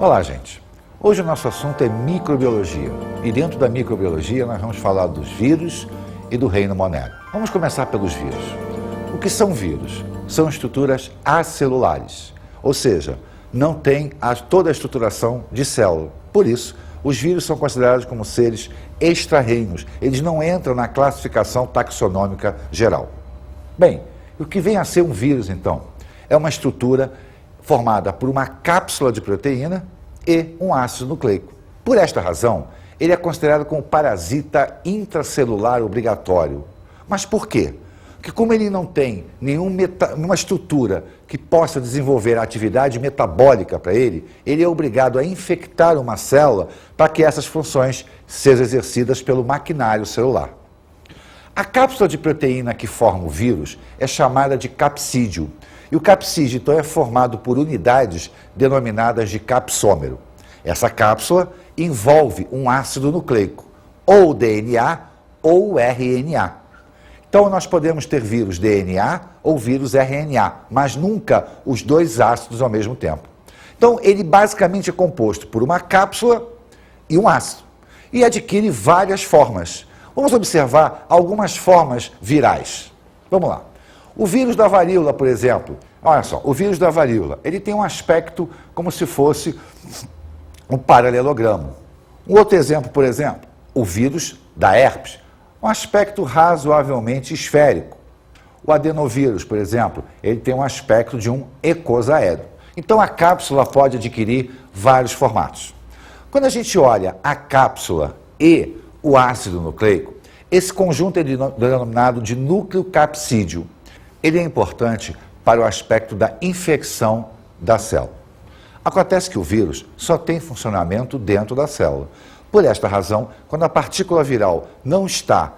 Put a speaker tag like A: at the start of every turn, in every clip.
A: Olá, gente. Hoje o nosso assunto é microbiologia. E dentro da microbiologia nós vamos falar dos vírus e do reino Monero. Vamos começar pelos vírus. O que são vírus? São estruturas acelulares, ou seja, não tem toda a estruturação de célula. Por isso, os vírus são considerados como seres extra-reinos. Eles não entram na classificação taxonômica geral. Bem, o que vem a ser um vírus, então? É uma estrutura formada por uma cápsula de proteína e um ácido nucleico. Por esta razão, ele é considerado como parasita intracelular obrigatório. Mas por quê? Porque como ele não tem nenhuma estrutura que possa desenvolver a atividade metabólica para ele, ele é obrigado a infectar uma célula para que essas funções sejam exercidas pelo maquinário celular. A cápsula de proteína que forma o vírus é chamada de capsídeo. E o capsídeo, então, é formado por unidades denominadas de capsômero. Essa cápsula envolve um ácido nucleico, ou DNA ou RNA. Então, nós podemos ter vírus DNA ou vírus RNA, mas nunca os dois ácidos ao mesmo tempo. Então, ele basicamente é composto por uma cápsula e um ácido, e adquire várias formas. Vamos observar algumas formas virais. Vamos lá. O vírus da varíola, por exemplo, olha só, o vírus da varíola, ele tem um aspecto como se fosse um paralelogramo. Um outro exemplo, por exemplo, o vírus da herpes, um aspecto razoavelmente esférico. O adenovírus, por exemplo, ele tem um aspecto de um ecosaedro. Então a cápsula pode adquirir vários formatos. Quando a gente olha a cápsula e o ácido nucleico, esse conjunto é denominado de núcleo capsídeo. Ele é importante para o aspecto da infecção da célula. Acontece que o vírus só tem funcionamento dentro da célula. Por esta razão, quando a partícula viral não está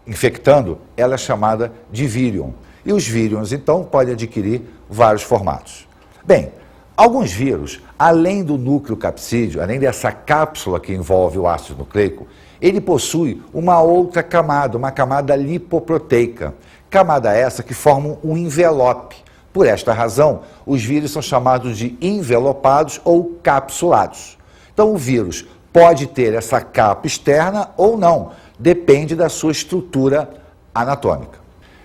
A: infectando, ela é chamada de vírion. E os vírions, então, podem adquirir vários formatos. Bem, alguns vírus, além do núcleo capsídeo, além dessa cápsula que envolve o ácido nucleico, ele possui uma outra camada, uma camada lipoproteica. Camada essa que forma um envelope. Por esta razão, os vírus são chamados de envelopados ou capsulados. Então, o vírus pode ter essa capa externa ou não, depende da sua estrutura anatômica.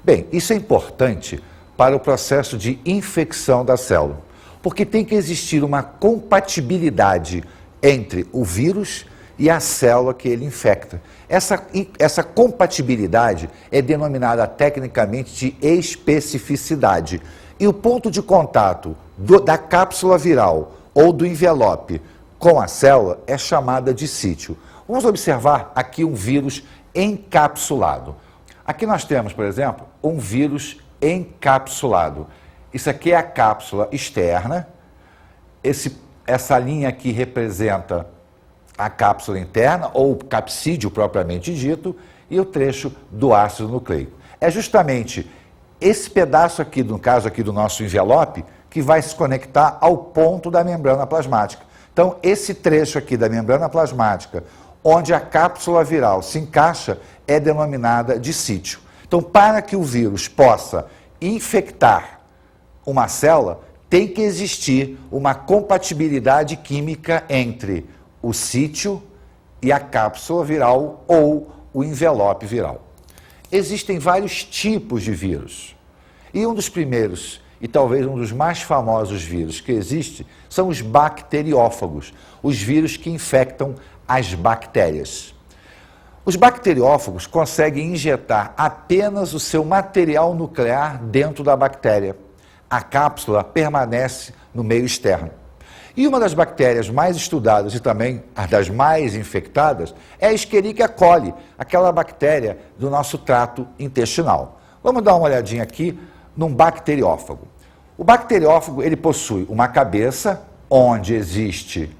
A: Bem, isso é importante para o processo de infecção da célula, porque tem que existir uma compatibilidade entre o vírus e a célula que ele infecta. Essa compatibilidade é denominada tecnicamente de especificidade. E o ponto de contato da cápsula viral ou do envelope com a célula é chamada de sítio. Vamos observar aqui um vírus encapsulado. Aqui nós temos, por exemplo, um vírus encapsulado. Isso aqui é a cápsula externa. Essa linha aqui representa a cápsula interna, ou capsídeo propriamente dito, e o trecho do ácido nucleico. É justamente esse pedaço aqui, no caso aqui do nosso envelope, que vai se conectar ao ponto da membrana plasmática. Então, esse trecho aqui da membrana plasmática, onde a cápsula viral se encaixa, é denominada de sítio. Então, para que o vírus possa infectar uma célula, tem que existir uma compatibilidade química entre o sítio e a cápsula viral ou o envelope viral. Existem vários tipos de vírus. E um dos primeiros, e talvez um dos mais famosos vírus que existe, são os bacteriófagos, os vírus que infectam as bactérias. Os bacteriófagos conseguem injetar apenas o seu material nuclear dentro da bactéria. A cápsula permanece no meio externo. E uma das bactérias mais estudadas e também a das mais infectadas é a Escherichia coli, aquela bactéria do nosso trato intestinal. Vamos dar uma olhadinha aqui num bacteriófago. O bacteriófago, ele possui uma cabeça onde existe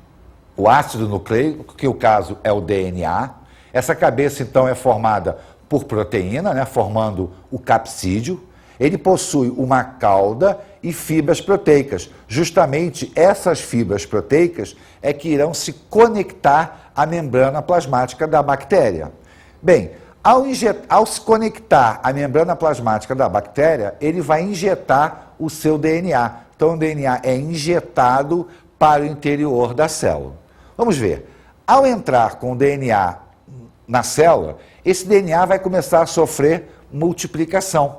A: o ácido nucleico, que o caso é o DNA. Essa cabeça, então, é formada por proteína, né, formando o capsídeo. Ele possui uma cauda e fibras proteicas. Justamente essas fibras proteicas é que irão se conectar à membrana plasmática da bactéria. Bem, ao se conectar à membrana plasmática da bactéria, ele vai injetar o seu DNA. Então, o DNA é injetado para o interior da célula. Vamos ver. Ao entrar com o DNA na célula, esse DNA vai começar a sofrer multiplicação.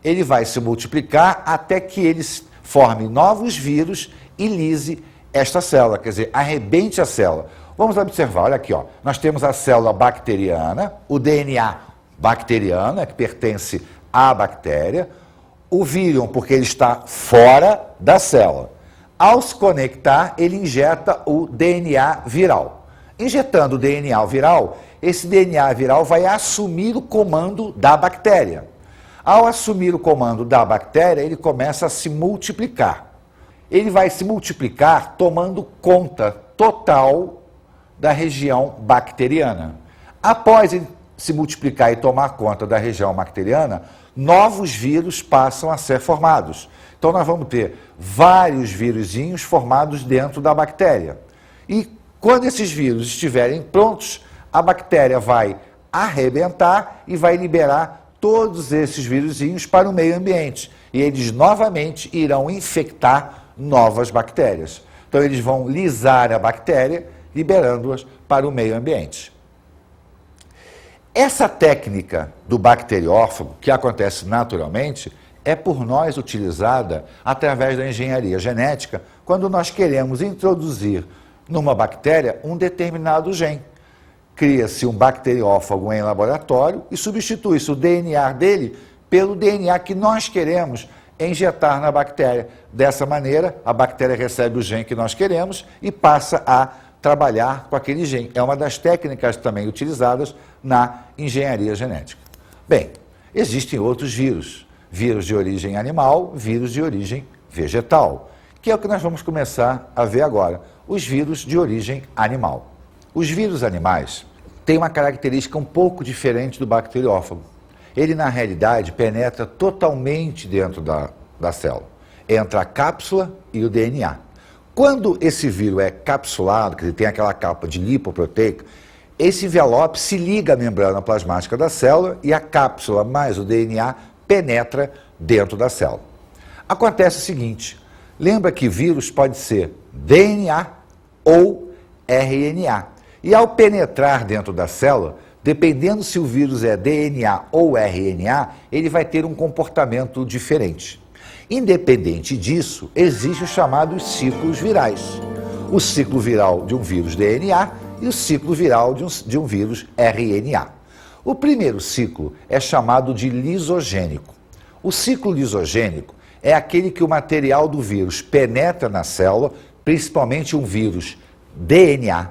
A: Ele vai se multiplicar até que ele forme novos vírus e lise esta célula, quer dizer, arrebente a célula. Vamos observar, olha aqui, ó. Nós temos a célula bacteriana, o DNA bacteriano, que pertence à bactéria, o vírion, porque ele está fora da célula. Ao se conectar, ele injeta o DNA viral. Injetando o DNA viral, esse DNA viral vai assumir o comando da bactéria. Ao assumir o comando da bactéria, ele começa a se multiplicar. Ele vai se multiplicar tomando conta total da região bacteriana. Após ele se multiplicar e tomar conta da região bacteriana, novos vírus passam a ser formados. Então nós vamos ter vários vírusinhos formados dentro da bactéria. E quando esses vírus estiverem prontos, a bactéria vai arrebentar e vai liberar todos esses vírusinhos para o meio ambiente. E eles novamente irão infectar novas bactérias. Então eles vão lisar a bactéria, liberando-as para o meio ambiente. Essa técnica do bacteriófago, que acontece naturalmente, é por nós utilizada através da engenharia genética, quando nós queremos introduzir numa bactéria um determinado gene. Cria-se um bacteriófago em laboratório e substitui-se o DNA dele pelo DNA que nós queremos injetar na bactéria. Dessa maneira, a bactéria recebe o gene que nós queremos e passa a trabalhar com aquele gene. É uma das técnicas também utilizadas na engenharia genética. Bem, existem outros vírus. Vírus de origem animal, vírus de origem vegetal, que é o que nós vamos começar a ver agora, os vírus de origem animal. Os vírus animais têm uma característica um pouco diferente do bacteriófago. Ele, na realidade, penetra totalmente dentro da célula, entre a cápsula e o DNA. Quando esse vírus é capsulado, que ele tem aquela capa de lipoproteica, esse envelope se liga à membrana plasmática da célula e a cápsula mais o DNA penetra dentro da célula. Acontece o seguinte, lembra que vírus pode ser DNA ou RNA. E ao penetrar dentro da célula, dependendo se o vírus é DNA ou RNA, ele vai ter um comportamento diferente. Independente disso, existem os chamados ciclos virais. O ciclo viral de um vírus DNA e o ciclo viral de um vírus RNA. O primeiro ciclo é chamado de lisogênico. O ciclo lisogênico é aquele que o material do vírus penetra na célula, principalmente um vírus DNA,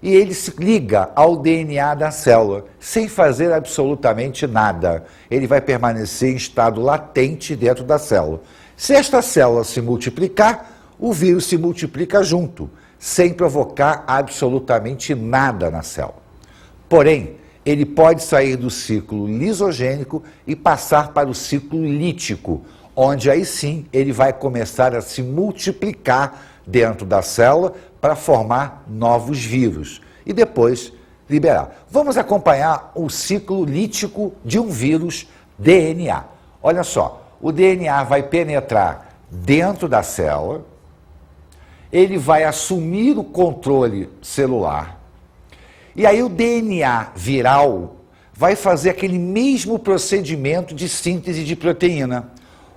A: e ele se liga ao DNA da célula, sem fazer absolutamente nada. Ele vai permanecer em estado latente dentro da célula. Se esta célula se multiplicar, o vírus se multiplica junto, sem provocar absolutamente nada na célula. Porém, ele pode sair do ciclo lisogênico e passar para o ciclo lítico, onde aí sim ele vai começar a se multiplicar dentro da célula para formar novos vírus e depois liberar. Vamos acompanhar o ciclo lítico de um vírus DNA. Olha só, o DNA vai penetrar dentro da célula, ele vai assumir o controle celular, e aí o DNA viral vai fazer aquele mesmo procedimento de síntese de proteína.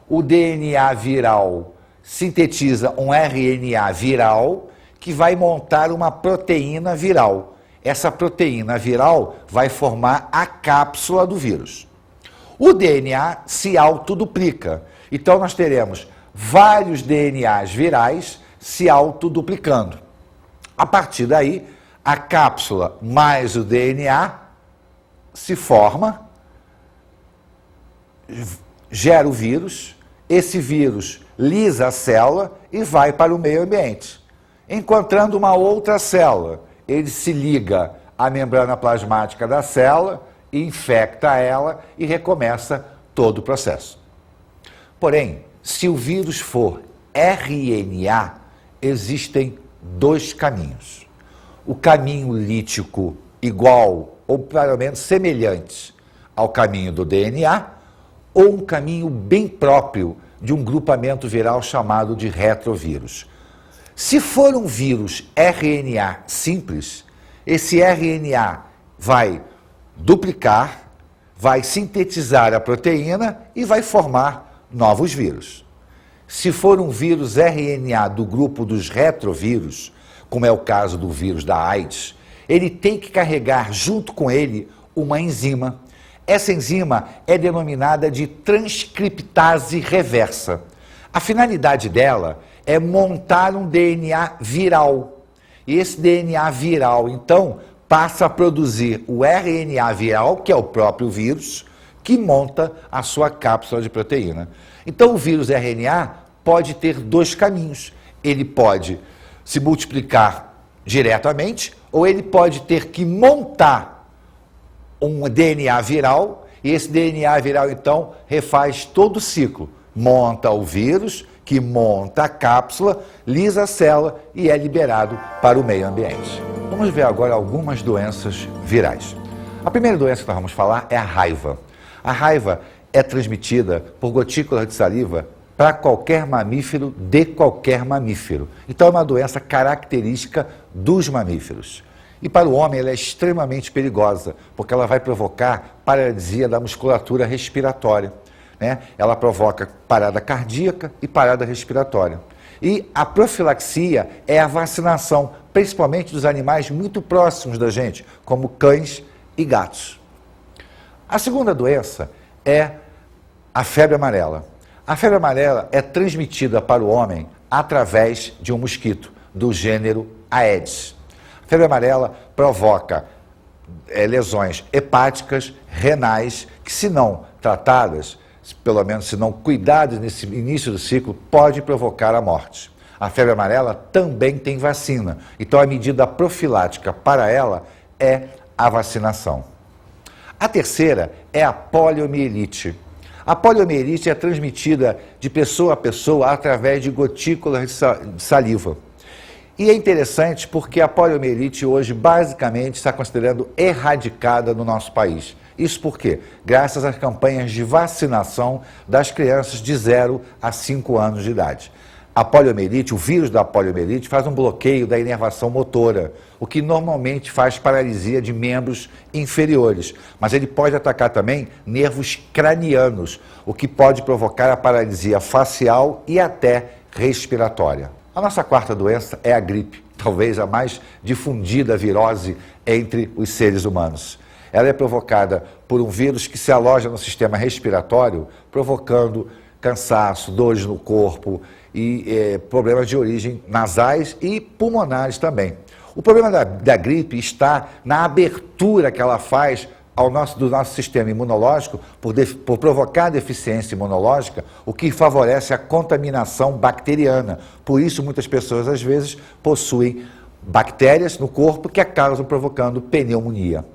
A: O DNA viral sintetiza um RNA viral que vai montar uma proteína viral. Essa proteína viral vai formar a cápsula do vírus. O DNA se autoduplica. Então nós teremos vários DNAs virais se autoduplicando. A partir daí, a cápsula mais o DNA se forma, gera o vírus, esse vírus lisa a célula e vai para o meio ambiente. Encontrando uma outra célula, ele se liga à membrana plasmática da célula, infecta ela e recomeça todo o processo. Porém, se o vírus for RNA, existem dois caminhos. O caminho lítico igual ou pelo menos semelhante ao caminho do DNA, ou um caminho bem próprio de um grupamento viral chamado de retrovírus. Se for um vírus RNA simples, esse RNA vai duplicar, vai sintetizar a proteína e vai formar novos vírus. Se for um vírus RNA do grupo dos retrovírus, como é o caso do vírus da AIDS, ele tem que carregar junto com ele uma enzima. Essa enzima é denominada de transcriptase reversa. A finalidade dela é montar um DNA viral. E esse DNA viral, então, passa a produzir o RNA viral, que é o próprio vírus, que monta a sua cápsula de proteína. Então, o vírus RNA pode ter dois caminhos. Ele pode se multiplicar diretamente, ou ele pode ter que montar um DNA viral, e esse DNA viral, então, refaz todo o ciclo. Monta o vírus, que monta a cápsula, lisa a célula e é liberado para o meio ambiente. Vamos ver agora algumas doenças virais. A primeira doença que nós vamos falar é a raiva. A raiva é transmitida por gotículas de saliva para qualquer mamífero, de qualquer mamífero. Então é uma doença característica dos mamíferos. E para o homem ela é extremamente perigosa, porque ela vai provocar paralisia da musculatura respiratória. Ela provoca parada cardíaca e parada respiratória. E a profilaxia é a vacinação, principalmente dos animais muito próximos da gente, como cães e gatos. A segunda doença é a febre amarela. A febre amarela é transmitida para o homem através de um mosquito do gênero Aedes. A febre amarela provoca lesões hepáticas, renais, que se não tratadas, pelo menos se não cuidados nesse início do ciclo, pode provocar a morte. A febre amarela também tem vacina, então a medida profilática para ela é a vacinação. A terceira é a poliomielite. A poliomielite é transmitida de pessoa a pessoa através de gotículas de saliva. E é interessante porque a poliomielite hoje basicamente está considerando erradicada no nosso país. Isso por quê? Graças às campanhas de vacinação das crianças de 0 a 5 anos de idade. A poliomielite, o vírus da poliomielite, faz um bloqueio da inervação motora, o que normalmente faz paralisia de membros inferiores. Mas ele pode atacar também nervos cranianos, o que pode provocar a paralisia facial e até respiratória. A nossa quarta doença é a gripe, talvez a mais difundida virose entre os seres humanos. Ela é provocada por um vírus que se aloja no sistema respiratório, provocando cansaço, dores no corpo e problemas de origem nasais e pulmonares também. O problema da gripe está na abertura que ela faz do nosso sistema imunológico por provocar deficiência imunológica, o que favorece a contaminação bacteriana. Por isso, muitas pessoas, às vezes, possuem bactérias no corpo que acabam provocando pneumonia.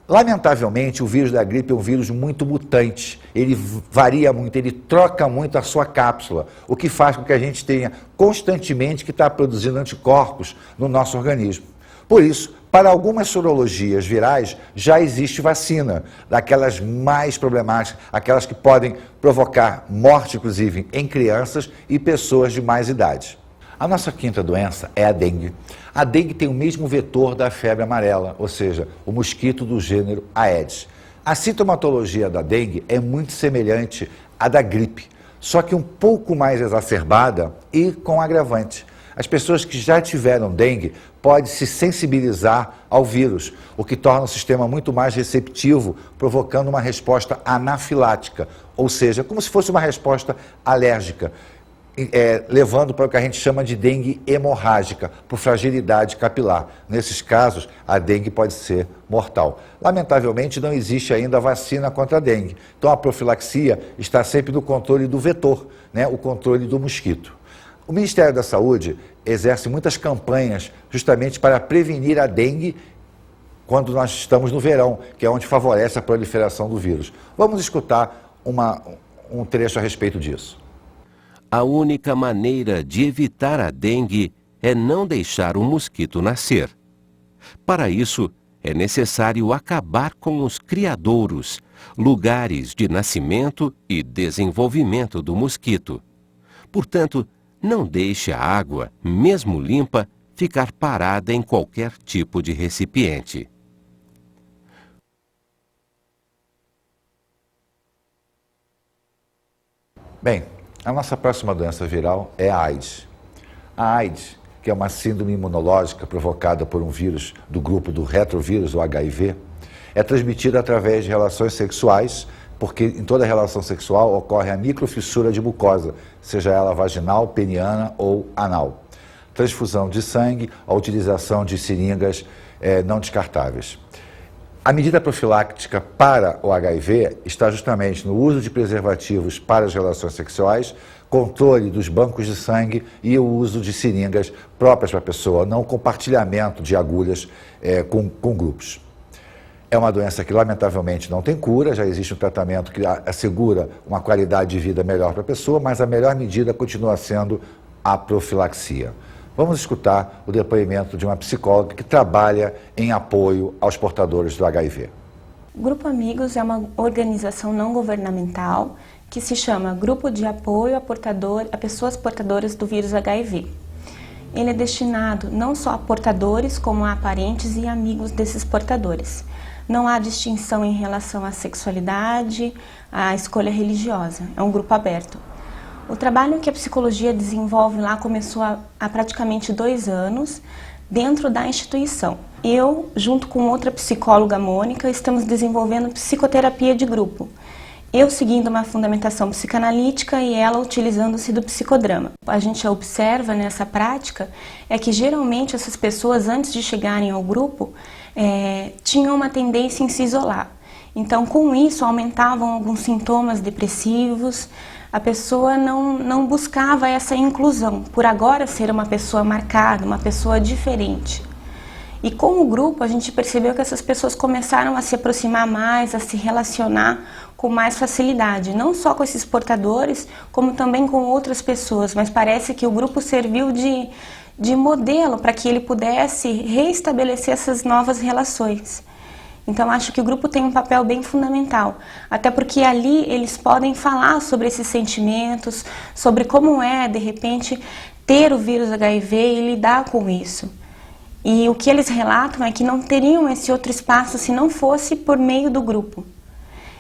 A: Lamentavelmente, o vírus da gripe é um vírus muito mutante, ele varia muito, ele troca muito a sua cápsula, o que faz com que a gente tenha constantemente que estar produzindo anticorpos no nosso organismo. Por isso, para algumas sorologias virais, já existe vacina, daquelas mais problemáticas, aquelas que podem provocar morte, inclusive, em crianças e pessoas de mais idade. A nossa quinta doença é a dengue. A dengue tem o mesmo vetor da febre amarela, ou seja, o mosquito do gênero Aedes. A sintomatologia da dengue é muito semelhante à da gripe, só que um pouco mais exacerbada e com agravante. As pessoas que já tiveram dengue podem se sensibilizar ao vírus, o que torna o sistema muito mais receptivo, provocando uma resposta anafilática, ou seja, como se fosse uma resposta alérgica, levando para o que a gente chama de dengue hemorrágica, por fragilidade capilar. Nesses casos, a dengue pode ser mortal. Lamentavelmente, não existe ainda vacina contra a dengue. Então, a profilaxia está sempre no controle do vetor, o controle do mosquito. O Ministério da Saúde exerce muitas campanhas justamente para prevenir a dengue quando nós estamos no verão, que é onde favorece a proliferação do vírus. Vamos escutar um trecho a respeito disso.
B: A única maneira de evitar a dengue é não deixar o mosquito nascer. Para isso, é necessário acabar com os criadouros, lugares de nascimento e desenvolvimento do mosquito. Portanto, não deixe a água, mesmo limpa, ficar parada em qualquer tipo de recipiente.
A: Bem, a nossa próxima doença viral é a AIDS. A AIDS, que é uma síndrome imunológica provocada por um vírus do grupo do retrovírus, o HIV, é transmitida através de relações sexuais, porque em toda relação sexual ocorre a microfissura de mucosa, seja ela vaginal, peniana ou anal. Transfusão de sangue, a utilização de seringas não descartáveis. A medida profiláctica para o HIV está justamente no uso de preservativos para as relações sexuais, controle dos bancos de sangue e o uso de seringas próprias para a pessoa, não compartilhamento de agulhas com grupos. É uma doença que, lamentavelmente, não tem cura, já existe um tratamento que assegura uma qualidade de vida melhor para a pessoa, mas a melhor medida continua sendo a profilaxia. Vamos escutar o depoimento de uma psicóloga que trabalha em apoio aos portadores do HIV.
C: O Grupo Amigos é uma organização não governamental que se chama Grupo de Apoio a Pessoas Portadoras do Vírus HIV. Ele é destinado não só a portadores, como a parentes e amigos desses portadores. Não há distinção em relação à sexualidade, à escolha religiosa. É um grupo aberto. O trabalho que a psicologia desenvolve lá começou há praticamente 2 anos, dentro da instituição. Eu, junto com outra psicóloga, Mônica, estamos desenvolvendo psicoterapia de grupo. Eu seguindo uma fundamentação psicanalítica e ela utilizando-se do psicodrama. A gente observa nessa prática é que geralmente essas pessoas, antes de chegarem ao grupo, tinham uma tendência em se isolar. Então, com isso, aumentavam alguns sintomas depressivos. A pessoa não buscava essa inclusão, por agora ser uma pessoa marcada, uma pessoa diferente. E com o grupo a gente percebeu que essas pessoas começaram a se aproximar mais, a se relacionar com mais facilidade, não só com esses portadores, como também com outras pessoas, mas parece que o grupo serviu de modelo para que ele pudesse reestabelecer essas novas relações. Então, acho que o grupo tem um papel bem fundamental, até porque ali eles podem falar sobre esses sentimentos, sobre como é, de repente, ter o vírus HIV e lidar com isso. E o que eles relatam é que não teriam esse outro espaço se não fosse por meio do grupo.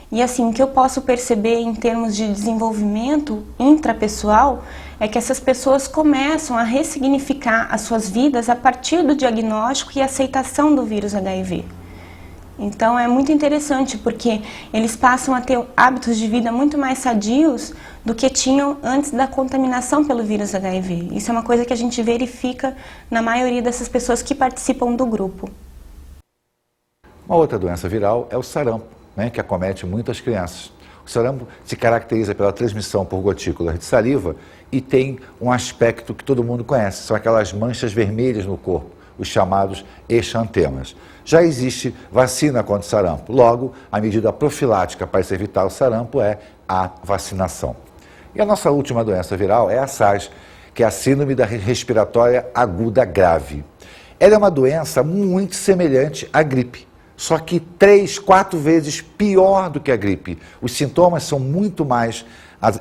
C: E assim, o que eu posso perceber em termos de desenvolvimento intrapessoal é que essas pessoas começam a ressignificar as suas vidas a partir do diagnóstico e aceitação do vírus HIV. Então é muito interessante porque eles passam a ter hábitos de vida muito mais sadios do que tinham antes da contaminação pelo vírus HIV. Isso é uma coisa que a gente verifica na maioria dessas pessoas que participam do grupo.
A: Uma outra doença viral é o sarampo, que acomete muitas crianças. O sarampo se caracteriza pela transmissão por gotículas de saliva e tem um aspecto que todo mundo conhece, são aquelas manchas vermelhas no corpo, os chamados exantemas. Já existe vacina contra o sarampo, logo, a medida profilática para se evitar o sarampo é a vacinação. E a nossa última doença viral é a SARS, que é a Síndrome da Respiratória Aguda Grave. Ela é uma doença muito semelhante à gripe, só que 3, 4 vezes pior do que a gripe. Os sintomas são muito mais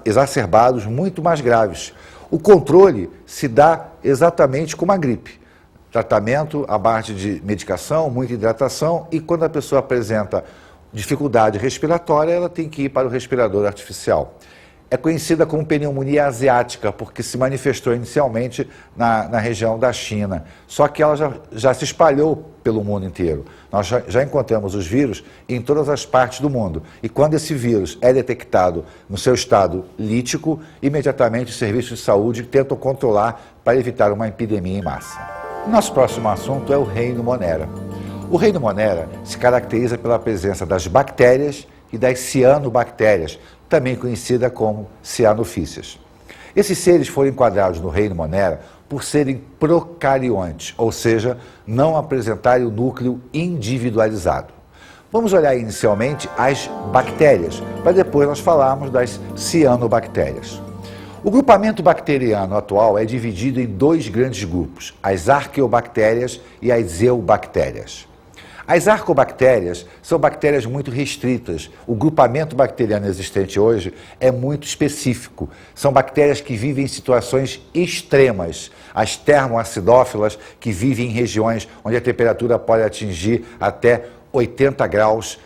A: exacerbados, muito mais graves. O controle se dá exatamente como a gripe. Tratamento à base de medicação, muita hidratação e quando a pessoa apresenta dificuldade respiratória, ela tem que ir para o respirador artificial. É conhecida como pneumonia asiática porque se manifestou inicialmente na região da China, só que ela já se espalhou pelo mundo inteiro. Nós já encontramos os vírus em todas as partes do mundo e quando esse vírus é detectado no seu estado lítico, imediatamente os serviços de saúde tentam controlar para evitar uma epidemia em massa. Nosso próximo assunto é o reino Monera. O reino Monera se caracteriza pela presença das bactérias e das cianobactérias, também conhecida como cianofícias. Esses seres foram enquadrados no reino Monera por serem procariontes, ou seja, não apresentarem o núcleo individualizado. Vamos olhar inicialmente as bactérias, para depois nós falarmos das cianobactérias. O grupamento bacteriano atual é dividido em 2 grandes grupos, as arqueobactérias e as eubactérias. As arcobactérias são bactérias muito restritas. O grupamento bacteriano existente hoje é muito específico. São bactérias que vivem em situações extremas. As termoacidófilas, que vivem em regiões onde a temperatura pode atingir até 80 graus.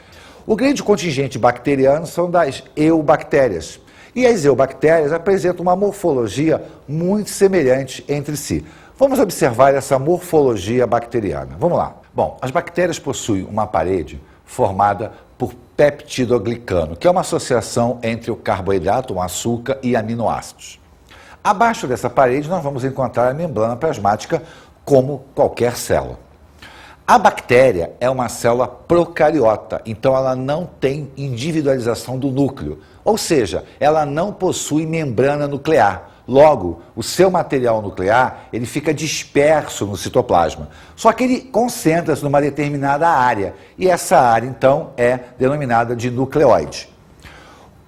A: O grande contingente bacteriano são das eubactérias. E as eubactérias apresentam uma morfologia muito semelhante entre si. Vamos observar essa morfologia bacteriana. Vamos lá. Bom, as bactérias possuem uma parede formada por peptidoglicano, que é uma associação entre o carboidrato, o açúcar e aminoácidos. Abaixo dessa parede nós vamos encontrar a membrana plasmática, como qualquer célula. A bactéria é uma célula procariota, então ela não tem individualização do núcleo, ou seja, ela não possui membrana nuclear. Logo, o seu material nuclear ele fica disperso no citoplasma, só que ele concentra-se numa determinada área, e essa área, então, é denominada de nucleóide.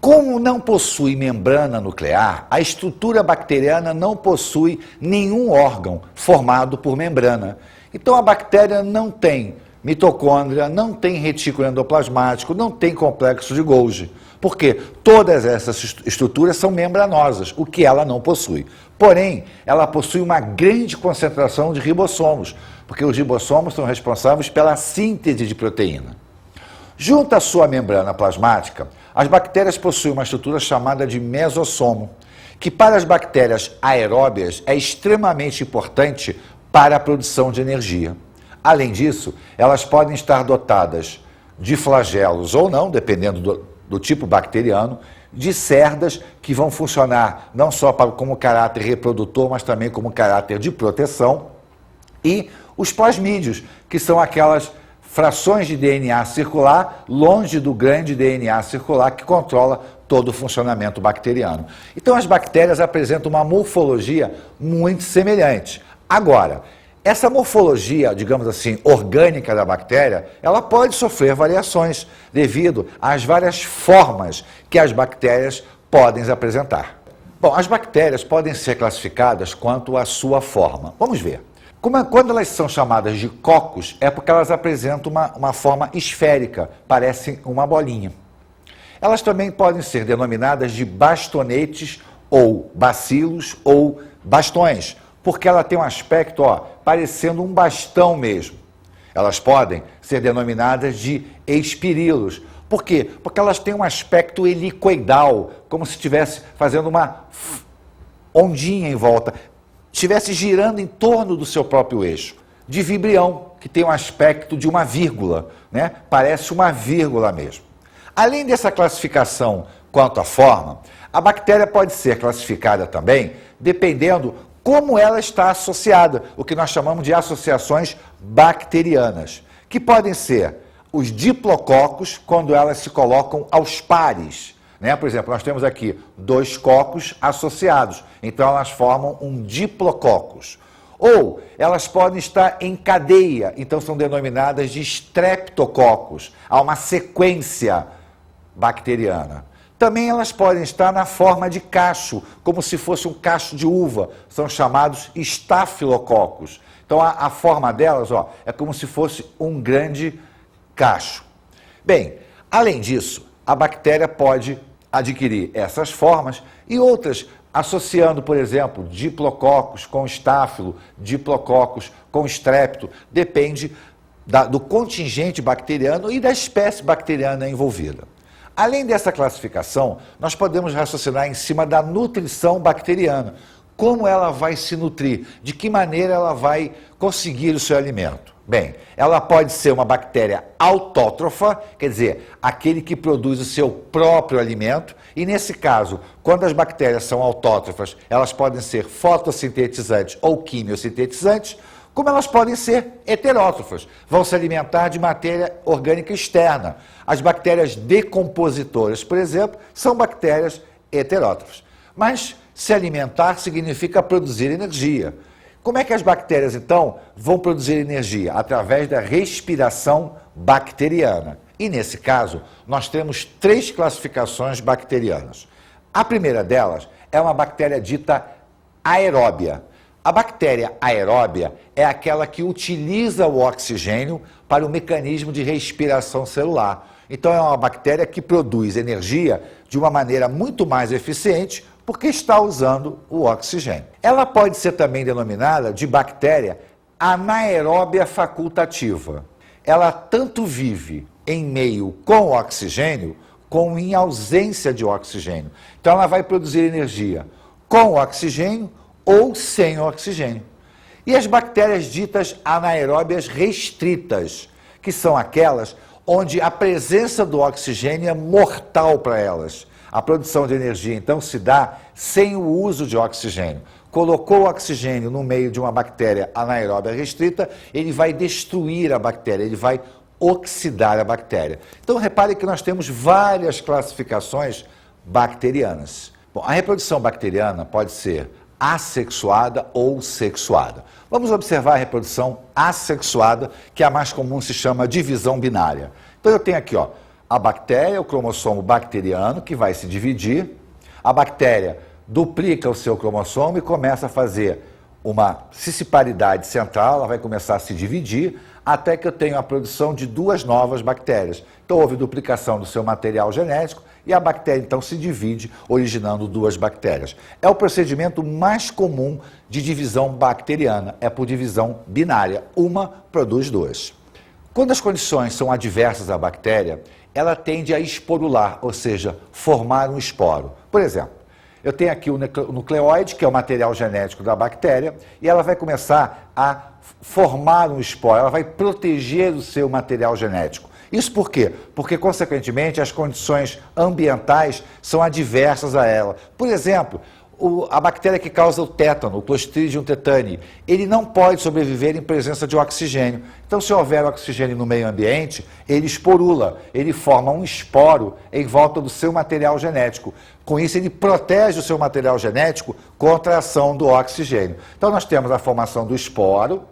A: Como não possui membrana nuclear, a estrutura bacteriana não possui nenhum órgão formado por membrana. Então a bactéria não tem mitocôndria, não tem retículo endoplasmático, não tem complexo de Golgi, porque todas essas estruturas são membranosas, o que ela não possui. Porém, ela possui uma grande concentração de ribossomos, porque os ribossomos são responsáveis pela síntese de proteína. Junto à sua membrana plasmática, as bactérias possuem uma estrutura chamada de mesossomo, que para as bactérias aeróbias é extremamente importante para a produção de energia. Além disso, elas podem estar dotadas de flagelos ou não, dependendo do tipo bacteriano, de cerdas que vão funcionar não só como caráter reprodutor, mas também como caráter de proteção, e os plasmídeos, que são aquelas frações de DNA circular longe do grande DNA circular que controla todo o funcionamento bacteriano. Então as bactérias apresentam uma morfologia muito semelhante. Agora, essa morfologia, digamos assim, orgânica da bactéria, ela pode sofrer variações devido às várias formas que as bactérias podem apresentar. Bom, as bactérias podem ser classificadas quanto à sua forma. Vamos ver. Quando elas são chamadas de cocos, é porque elas apresentam uma forma esférica, parecem uma bolinha. Elas também podem ser denominadas de bastonetes ou bacilos ou bastões, porque ela tem um aspecto, parecendo um bastão mesmo. Elas podem ser denominadas de espirilos. Por quê? Porque elas têm um aspecto helicoidal, como se estivesse fazendo uma ondinha em volta, estivesse girando em torno do seu próprio eixo. De vibrião, que tem um aspecto de uma vírgula, né? Parece uma vírgula mesmo. Além dessa classificação quanto à forma, a bactéria pode ser classificada também dependendo como ela está associada, o que nós chamamos de associações bacterianas, que podem ser os diplococos, quando elas se colocam aos pares, né? Por exemplo, nós temos aqui 2 cocos associados, então elas formam um diplococos. Ou elas podem estar em cadeia, então são denominadas de streptococos, há uma sequência bacteriana. Também elas podem estar na forma de cacho, como se fosse um cacho de uva, são chamados estafilococos. Então a forma delas, é como se fosse um grande cacho. Bem, além disso, a bactéria pode adquirir essas formas e outras, associando, por exemplo, diplococos com estáfilo, diplococos com estrepto, depende do contingente bacteriano e da espécie bacteriana envolvida. Além dessa classificação, nós podemos raciocinar em cima da nutrição bacteriana. Como ela vai se nutrir? De que maneira ela vai conseguir o seu alimento? Bem, ela pode ser uma bactéria autótrofa, quer dizer, aquele que produz o seu próprio alimento, e nesse caso, quando as bactérias são autótrofas, elas podem ser fotossintetizantes ou quimiosintetizantes, como elas podem ser heterótrofas, vão se alimentar de matéria orgânica externa. As bactérias decompositoras, por exemplo, são bactérias heterótrofas. Mas se alimentar significa produzir energia. Como é que as bactérias, então, vão produzir energia? Através da respiração bacteriana. E, nesse caso, nós temos 3 classificações bacterianas. A primeira delas é uma bactéria dita aeróbia. A bactéria aeróbia é aquela que utiliza o oxigênio para o mecanismo de respiração celular. Então é uma bactéria que produz energia de uma maneira muito mais eficiente porque está usando o oxigênio. Ela pode ser também denominada de bactéria anaeróbia facultativa. Ela tanto vive em meio com oxigênio como em ausência de oxigênio. Então ela vai produzir energia com oxigênio ou sem oxigênio. E as bactérias ditas anaeróbias restritas, que são aquelas onde a presença do oxigênio é mortal para elas. A produção de energia, então, se dá sem o uso de oxigênio. Colocou o oxigênio no meio de uma bactéria anaeróbia restrita, ele vai destruir a bactéria, ele vai oxidar a bactéria. Então, repare que nós temos várias classificações bacterianas. Bom, a reprodução bacteriana pode ser assexuada ou sexuada. Vamos observar a reprodução assexuada, que é a mais comum, se chama divisão binária. Então eu tenho aqui, ó, a bactéria, o cromossomo bacteriano, que vai se dividir. A bactéria duplica o seu cromossomo e começa a fazer uma cisciparidade central, ela vai começar a se dividir, até que eu tenho a produção de duas novas bactérias. Então houve duplicação do seu material genético e a bactéria então se divide, originando duas bactérias. É o procedimento mais comum de divisão bacteriana, é por divisão binária, uma produz duas. Quando as condições são adversas à bactéria, ela tende a esporular, ou seja, formar um esporo. Por exemplo, eu tenho aqui o nucleóide, que é o material genético da bactéria, e ela vai começar a formar um esporo, ela vai proteger o seu material genético. Isso por quê? Porque, consequentemente, as condições ambientais são adversas a ela. Por exemplo, a bactéria que causa o tétano, o Clostridium tetani, ele não pode sobreviver em presença de oxigênio. Então, se houver oxigênio no meio ambiente, ele esporula, ele forma um esporo em volta do seu material genético. Com isso, ele protege o seu material genético contra a ação do oxigênio. Então, nós temos a formação do esporo,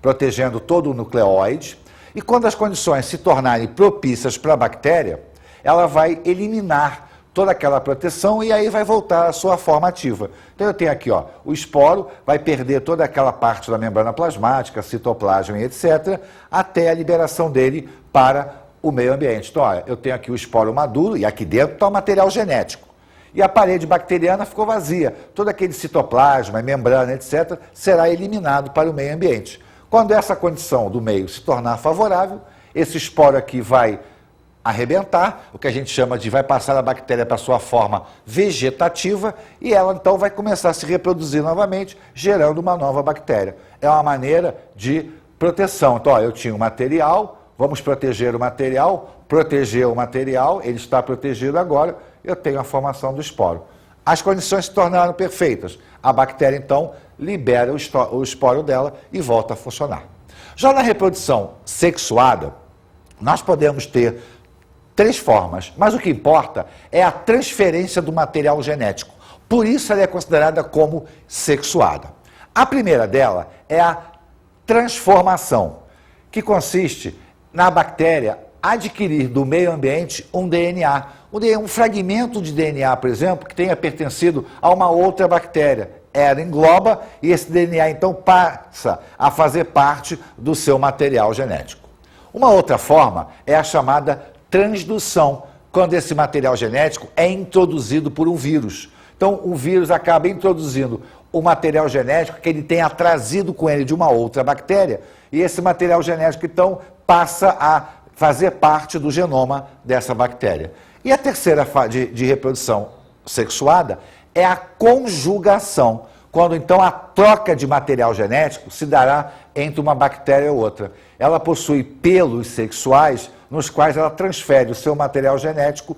A: protegendo todo o nucleóide, e quando as condições se tornarem propícias para a bactéria, ela vai eliminar toda aquela proteção e aí vai voltar à sua forma ativa. Então eu tenho aqui, ó, o esporo vai perder toda aquela parte da membrana plasmática, citoplasma e etc., até a liberação dele para o meio ambiente. Então, olha, eu tenho aqui o esporo maduro e aqui dentro está o material genético. E a parede bacteriana ficou vazia. Todo aquele citoplasma, membrana, etc., será eliminado para o meio ambiente. Quando essa condição do meio se tornar favorável, esse esporo aqui vai arrebentar, o que a gente chama de vai passar a bactéria para a sua forma vegetativa e ela então vai começar a se reproduzir novamente, gerando uma nova bactéria. É uma maneira de proteção. Então, ó, eu tinha um material, vamos proteger o material, ele está protegido agora, eu tenho a formação do esporo. As condições se tornaram perfeitas. A bactéria, então, libera o esporo dela e volta a funcionar. Já na reprodução sexuada, nós podemos ter três formas, mas o que importa é a transferência do material genético. Por isso ela é considerada como sexuada. A primeira dela é a transformação, que consiste na bactéria adquirir do meio ambiente um DNA, um fragmento de DNA, por exemplo, que tenha pertencido a uma outra bactéria. Ela engloba e esse DNA então passa a fazer parte do seu material genético. Uma outra forma é a chamada transdução, quando esse material genético é introduzido por um vírus. Então, o vírus acaba introduzindo o material genético que ele tenha trazido com ele de uma outra bactéria, e esse material genético, então, passa a fazer parte do genoma dessa bactéria. E a terceira fase de reprodução sexuada é a conjugação, quando, então, a troca de material genético se dará entre uma bactéria e outra. Ela possui pelos sexuais, nos quais ela transfere o seu material genético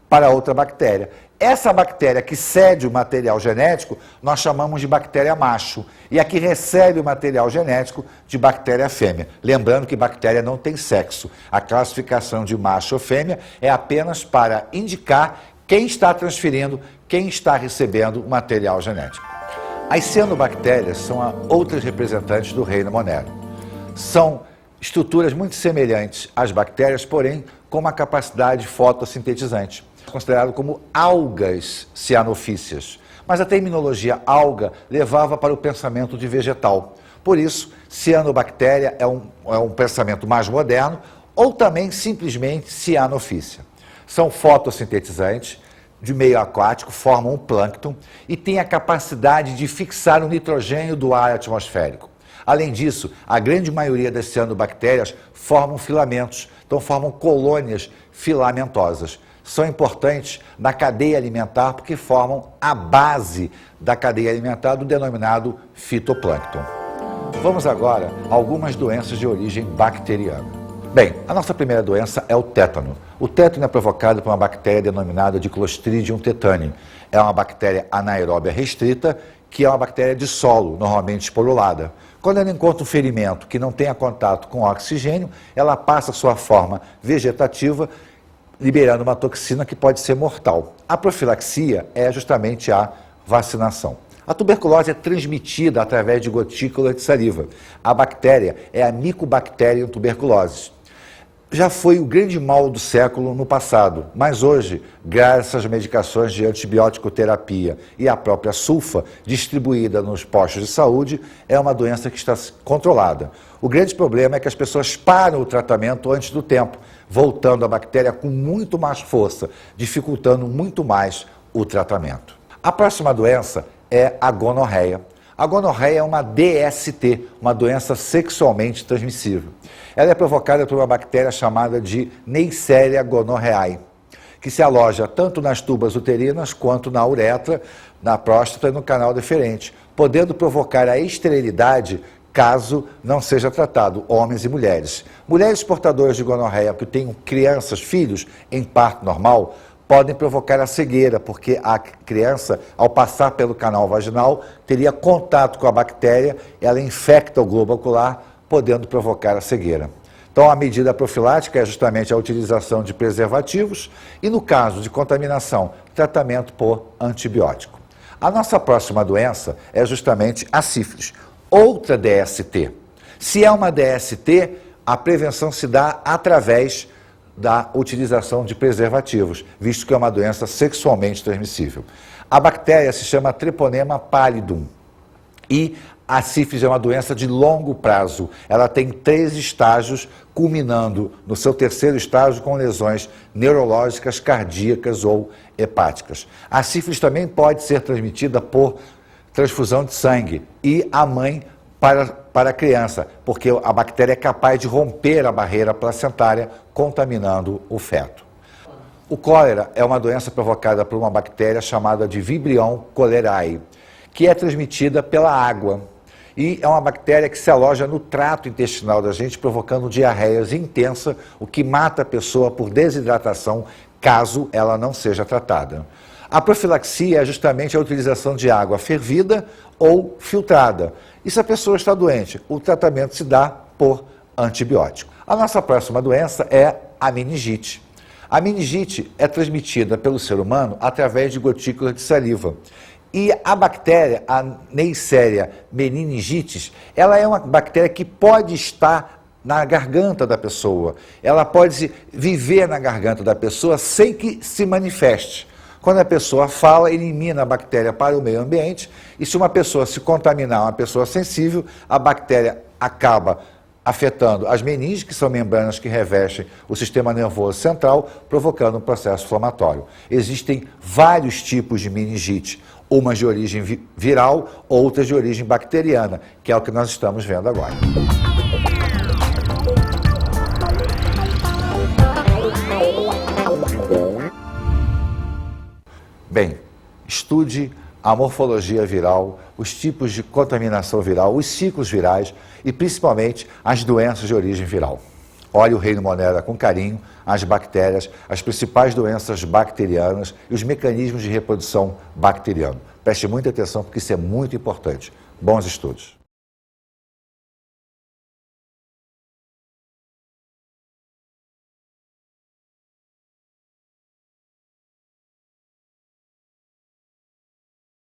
A: para outra bactéria. Essa bactéria que cede o material genético, nós chamamos de bactéria macho. E a que recebe o material genético, de bactéria fêmea. Lembrando que bactéria não tem sexo. A classificação de macho ou fêmea é apenas para indicar quem está transferindo, quem está recebendo o material genético. As cianobactérias são outras representantes do reino monero. São estruturas muito semelhantes às bactérias, porém com uma capacidade fotossintetizante, considerado como algas cianofícias. Mas a terminologia alga levava para o pensamento de vegetal. Por isso, cianobactéria é um pensamento mais moderno, ou também simplesmente cianofícia. São fotossintetizantes de meio aquático, formam um plâncton e têm a capacidade de fixar o nitrogênio do ar atmosférico. Além disso, a grande maioria das cianobactérias formam filamentos, então formam colônias filamentosas. São importantes na cadeia alimentar porque formam a base da cadeia alimentar do denominado fitoplâncton. Vamos agora a algumas doenças de origem bacteriana. Bem, a nossa primeira doença é o tétano. O tétano é provocado por uma bactéria denominada de Clostridium tetani. É uma bactéria anaeróbia restrita, que é uma bactéria de solo, normalmente esporulada. Quando ela encontra um ferimento que não tenha contato com oxigênio, ela passa a sua forma vegetativa, liberando uma toxina que pode ser mortal. A profilaxia é justamente a vacinação. A tuberculose é transmitida através de gotícula de saliva. A bactéria é a Mycobacterium tuberculosis. Já foi o grande mal do século no passado, mas hoje, graças às medicações de antibiótico-terapia e à própria sulfa distribuída nos postos de saúde, é uma doença que está controlada. O grande problema é que as pessoas param o tratamento antes do tempo, voltando a bactéria com muito mais força, dificultando muito mais o tratamento. A próxima doença é a gonorreia. A gonorreia é uma DST, uma doença sexualmente transmissível. Ela é provocada por uma bactéria chamada de Neisseria gonorrhoeae, que se aloja tanto nas tubas uterinas quanto na uretra, na próstata e no canal deferente, podendo provocar a esterilidade caso não seja tratado, homens e mulheres. Mulheres portadoras de gonorreia que tenham crianças, filhos, em parto normal, podem provocar a cegueira, porque a criança, ao passar pelo canal vaginal, teria contato com a bactéria, ela infecta o globo ocular, podendo provocar a cegueira. Então, a medida profilática é justamente a utilização de preservativos e, no caso de contaminação, tratamento por antibiótico. A nossa próxima doença é justamente a sífilis, outra DST. Se é uma DST, a prevenção se dá através da utilização de preservativos, visto que é uma doença sexualmente transmissível. A bactéria se chama Treponema pallidum e a sífilis é uma doença de longo prazo. Ela tem 3 estágios, culminando no seu 3º estágio com lesões neurológicas, cardíacas ou hepáticas. A sífilis também pode ser transmitida por transfusão de sangue e a mãe para a criança, porque a bactéria é capaz de romper a barreira placentária, contaminando o feto. O cólera é uma doença provocada por uma bactéria chamada de Vibrio cholerae, que é transmitida pela água. E é uma bactéria que se aloja no trato intestinal da gente, provocando diarreias intensas, o que mata a pessoa por desidratação, caso ela não seja tratada. A profilaxia é justamente a utilização de água fervida ou filtrada. E se a pessoa está doente, o tratamento se dá por antibiótico. A nossa próxima doença é a meningite. A meningite é transmitida pelo ser humano através de gotícula de saliva. E a bactéria, a Neisseria meningitis, ela é uma bactéria que pode estar na garganta da pessoa. Ela pode viver na garganta da pessoa sem que se manifeste. Quando a pessoa fala, elimina a bactéria para o meio ambiente, e se uma pessoa se contaminar, uma pessoa sensível, a bactéria acaba afetando as meninges, que são membranas que revestem o sistema nervoso central, provocando um processo inflamatório. Existem vários tipos de meningite, umas de origem viral, outras de origem bacteriana, que é o que nós estamos vendo agora. Bem, estude a morfologia viral, os tipos de contaminação viral, os ciclos virais e principalmente as doenças de origem viral. Olhe o reino Monera com carinho, as bactérias, as principais doenças bacterianas e os mecanismos de reprodução bacteriano. Preste muita atenção porque isso é muito importante. Bons estudos.